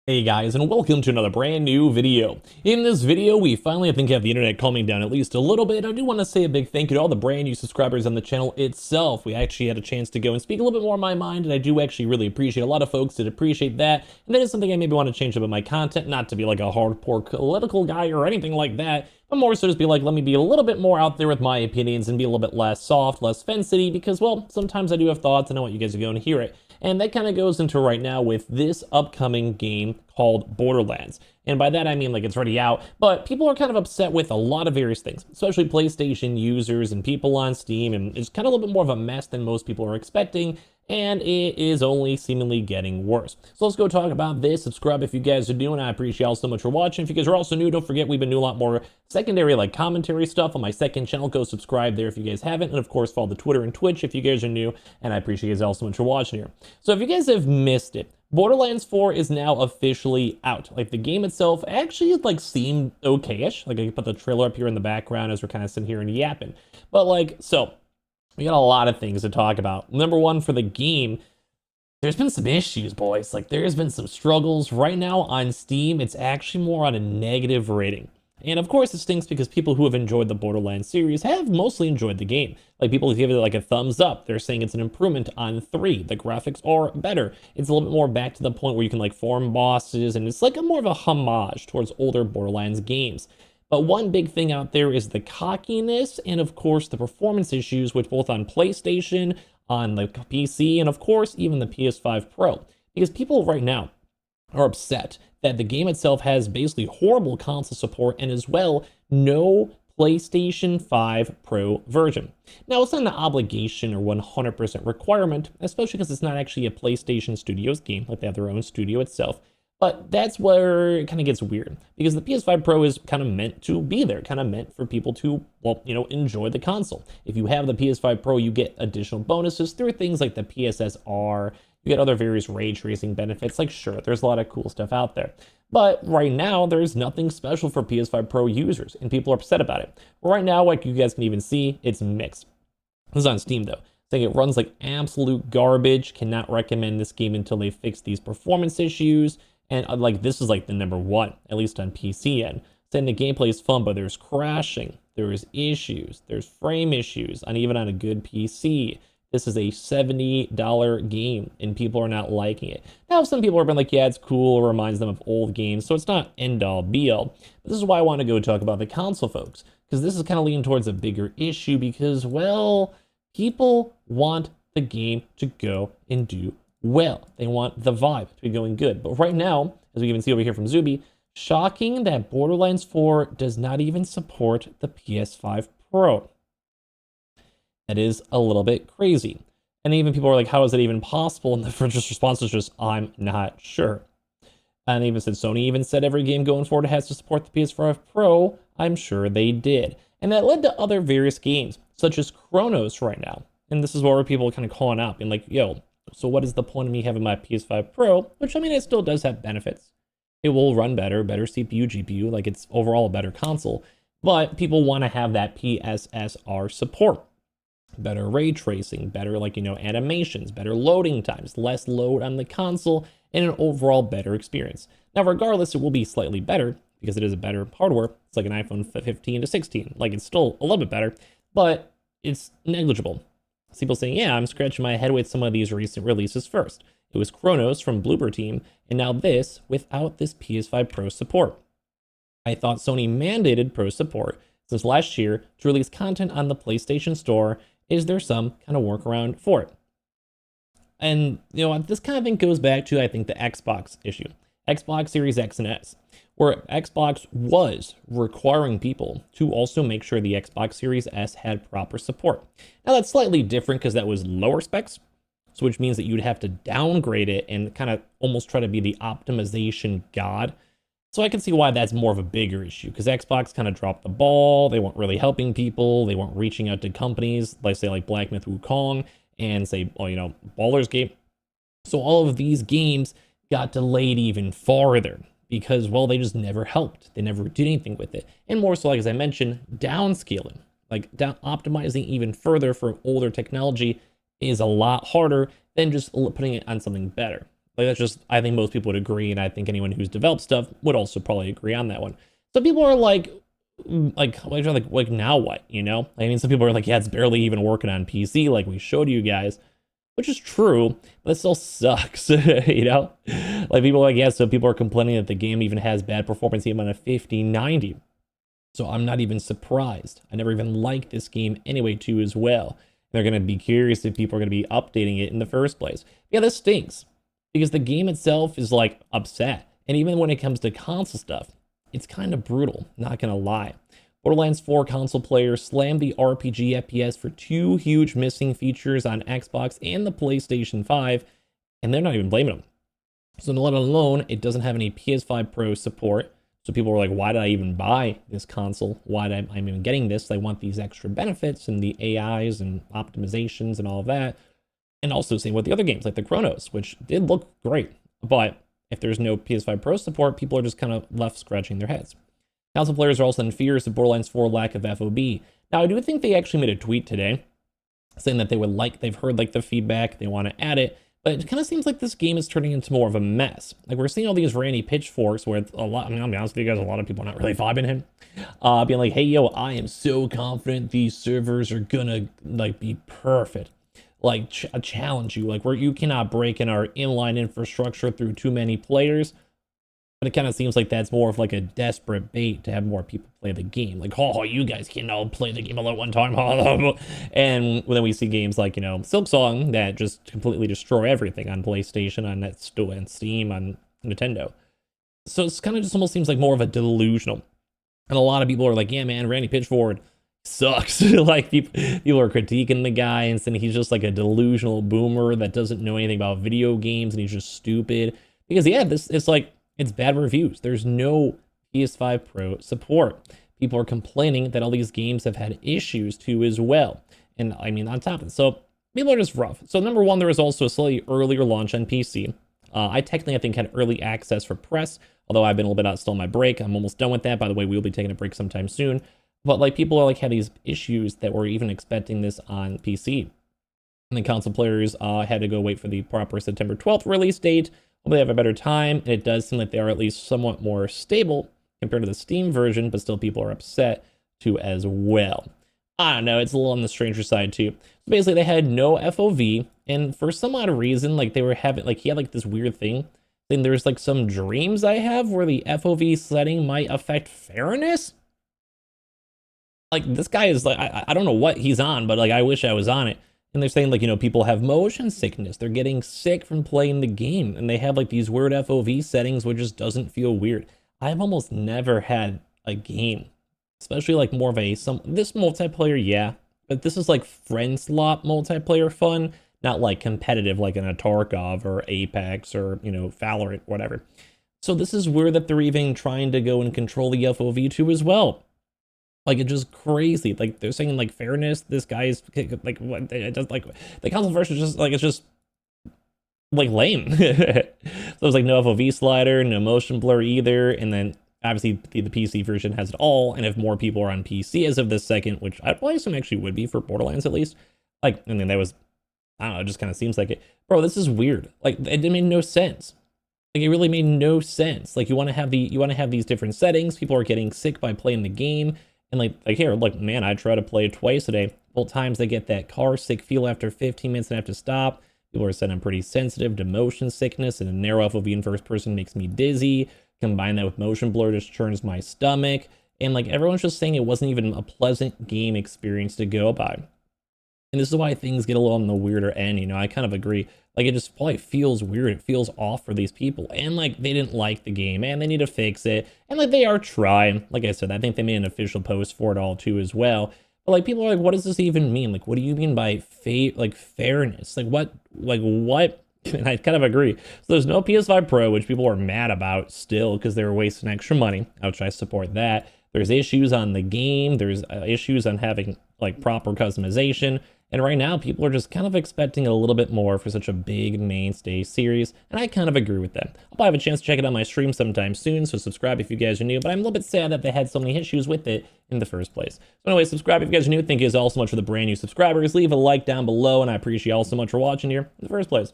Hey guys, and welcome to another brand new video. In this video, we finally, I think, have the internet calming down at least a little bit. I do want to say a big thank you to all the brand new subscribers on the channel itself. We actually had a chance to go and speak a little bit more of my mind, and I do actually really appreciate a lot of folks that appreciate that. And that is something I maybe want to change up in my content, not to be like a hardcore political guy or anything like that, but more so just be like, let me be a little bit more out there with my opinions and be a little bit less soft, less fence-y, because, well, sometimes I do have thoughts and I want you guys to go and hear it. And that kind of goes into right now with this upcoming game called Borderlands. And by that I mean like it's already out, but people are kind of upset with a lot of various things, especially PlayStation users and people on Steam, and it's kind of a little bit more of a mess than most people are expecting, and it is only seemingly getting worse. So let's go talk about this. Subscribe if you guys are new, and I appreciate y'all so much for watching. If you guys are also new, don't forget we've been doing a lot more secondary like commentary stuff on my second channel. Go subscribe there if you guys haven't, and of course follow the Twitter and Twitch if you guys are new, and I appreciate you guys all so much for watching here. So if you guys have missed it, Borderlands 4 is now officially out. Like, the game itself actually like seemed okay-ish. Like, I can put the trailer up here in the background as we're kind of sitting here and yapping. But like, so we got a lot of things to talk about. Number one, for the game, there's been some issues, boys. Like, there's been some struggles. Right now on Steam, it's actually more on a negative rating. And of course it stinks because people who have enjoyed the Borderlands series have mostly enjoyed the game. Like, people give it like a thumbs up. They're saying it's an improvement on 3. The graphics are better. It's a little bit more back to the point where you can like farm bosses, and it's like a more of a homage towards older Borderlands games. But one big thing out there is the cockiness and of course the performance issues, which both on PlayStation, on the PC, and of course even the PS5 Pro. Because people right now are upset that the game itself has basically horrible console support and as well no PlayStation 5 Pro version. Now, it's not an obligation or 100% requirement, especially because it's not actually a PlayStation Studios game, like they have their own studio itself. But that's where it kind of gets weird, because the PS5 Pro is kind of meant to be there, kind of meant for people to, well, enjoy the console. If you have the PS5 Pro, you get additional bonuses through things like the PSSR. You get other various ray tracing benefits. Like, sure, there's a lot of cool stuff out there. But right now, there's nothing special for PS5 Pro users, and people are upset about it. Right now, like you guys can even see, it's mixed. This is on Steam, though. Saying it runs like absolute garbage. Cannot recommend this game until they fix these performance issues. And like, this is like the number one, at least on PC end. Saying the gameplay is fun, but there's crashing, there's issues, there's frame issues, and even on a good PC. This is a $70 game, and people are not liking it. Now, some people have been like, yeah, it's cool, it reminds them of old games, so it's not end-all, be-all. But this is why I want to go talk about the console folks, because this is kind of leaning towards a bigger issue, because, well, people want the game to go and do well. They want the vibe to be going good. But right now, as we even see over here from Zuby, shocking that Borderlands 4 does not even support the PS5 Pro. That is a little bit crazy. And even people are like, how is it even possible? And the first response was just, I'm not sure. And they even said, Sony even said every game going forward has to support the PS5 Pro. I'm sure they did. And that led to other various games, such as Chronos right now. And this is where people are kind of calling out and like, yo, so what is the point of me having my PS5 Pro? Which, I mean, it still does have benefits. It will run better CPU, GPU, like it's overall a better console. But people want to have that PSSR support. Better ray tracing, better animations, better loading times, less load on the console, and an overall better experience. Now, regardless, it will be slightly better because it is a better hardware. It's like an iPhone 15 to 16. Like, it's still a little bit better, but it's negligible. People saying, yeah, I'm scratching my head with some of these recent releases first. It was Chronos from Bloober Team, and now this without this PS5 Pro support. I thought Sony mandated Pro support since last year to release content on the PlayStation Store. Is there some kind of workaround for it? And, this kind of thing goes back to, I think, the Xbox issue. Xbox Series X and S, where Xbox was requiring people to also make sure the Xbox Series S had proper support. Now, that's slightly different because that was lower specs, so which means that you'd have to downgrade it and kind of almost try to be the optimization god. So I can see why that's more of a bigger issue, because Xbox kind of dropped the ball. They weren't really helping people. They weren't reaching out to companies like, say, like Black Myth Wukong and say, Baldur's Gate. So all of these games got delayed even farther because, well, they just never helped. They never did anything with it. And more so, like as I mentioned, downscaling, optimizing even further for older technology is a lot harder than just putting it on something better. Like that's just, I think most people would agree, and I think anyone who's developed stuff would also probably agree on that one. So people are like now what, you know? I mean, some people are like, yeah, it's barely even working on PC, like we showed you guys, which is true, but it still sucks, you know? Like people are like, yeah, so people are complaining that the game even has bad performance even on a 5090. So I'm not even surprised. I never even liked this game anyway too as well. They're going to be curious if people are going to be updating it in the first place. Yeah, this stinks because the game itself is like upset. And even when it comes to console stuff, it's kind of brutal, not going to lie. Borderlands 4 console players slammed the RPG FPS for 2 huge missing features on Xbox and the PlayStation 5, and they're not even blaming them. So let alone, it doesn't have any PS5 Pro support. So people were like, why did I even buy this console? Why did I'm even getting this? I want these extra benefits and the AIs and optimizations and all of that. And also same with the other games like the Chronos, which did look great. But if there's no PS5 Pro support, people are just kind of left scratching their heads. Console players are also in fears of Borderlands 4 lack of FOV. Now, I do think they actually made a tweet today saying that they've heard like the feedback, they want to add it. But it kind of seems like this game is turning into more of a mess. Like we're seeing all these Randy pitchforks where a lot, I mean, I'll be honest with you guys, a lot of people are not really vibing him. Being like, hey, yo, I am so confident these servers are gonna like be perfect. Like challenge you, like where you cannot break in our inline infrastructure through too many players. But it kind of seems like that's more of like a desperate bait to have more people play the game. Like, oh, you guys can all play the game all at one time. And then we see games like, you know, Silksong that just completely destroy everything on PlayStation, on Netstore, and Steam, on Nintendo. So it's kind of just almost seems like more of a delusional. And a lot of people are like, yeah, man, Randy Pitchford sucks. Like people are critiquing the guy and saying he's just like a delusional boomer that doesn't know anything about video games and he's just stupid. Because yeah, it's bad reviews. There's no PS5 Pro support. People are complaining that all these games have had issues too as well. And I mean, on top of it, so people are just rough. So number one, there was also a slightly earlier launch on PC. I think had early access for press, although I've been a little bit out still on my break. I'm almost done with that. By the way, we will be taking a break sometime soon. But like people are like had these issues that were even expecting this on PC. And the console players had to go wait for the proper September 12th release date. Hopefully they have a better time, and it does seem like they are at least somewhat more stable compared to the Steam version, but still people are upset too as well. I don't know, it's a little on the stranger side too. So basically they had no FOV, and for some odd reason, like they were having, like he had like this weird thing, saying there's like some dreams I have where the FOV setting might affect fairness. Like this guy is like, I don't know what he's on, but like I wish I was on it. And they're saying like, you know, people have motion sickness. They're getting sick from playing the game. And they have like these weird FOV settings where it just doesn't feel weird. I've almost never had a game, especially like more of this multiplayer, yeah. But this is like friend slot multiplayer fun, not like competitive like in a Tarkov or Apex or, you know, Valorant, whatever. So this is weird that they're even trying to go and control the FOV too as well. Like, it's just crazy. Like, they're saying, like, fairness, this guy is, like, what, it does, like, the console version is just, like, it's just, like, lame. So it's, like, no FOV slider, no motion blur either, and then, obviously, the PC version has it all, and if more people are on PC as of this second, which I probably assume actually would be for Borderlands, at least, like, I mean, that was, I don't know, it just kind of seems like it. Bro, this is weird. Like, it made no sense. Like, it really made no sense. Like, you want to have these different settings, people are getting sick by playing the game. And like here, look, man, I try to play it twice a day. Both times I get that car sick feel after 15 minutes and I have to stop. People are saying I'm pretty sensitive to motion sickness, and a narrow FOV in first person makes me dizzy. Combine that with motion blur just churns my stomach. And like everyone's just saying it wasn't even a pleasant game experience to go by. And this is why things get a little on the weirder end, you know, I kind of agree. Like, it just probably feels weird. It feels off for these people. And, like, they didn't like the game, and they need to fix it. And, like, they are trying. Like I said, I think they made an official post for it all, too, as well. But, like, people are like, what does this even mean? Like, what do you mean by, fairness? Like, what? And I kind of agree. So there's no PS5 Pro, which people are mad about still because they were wasting extra money, which I support that. There's issues on the game. There's issues on having, like, proper customization. And right now, people are just kind of expecting a little bit more for such a big mainstay series, and I kind of agree with that. I'll probably have a chance to check it on my stream sometime soon, so subscribe if you guys are new, but I'm a little bit sad that they had so many issues with it in the first place. So anyway, subscribe if you guys are new. Thank you all so much for the brand new subscribers. Leave a like down below, and I appreciate you all so much for watching here in the first place.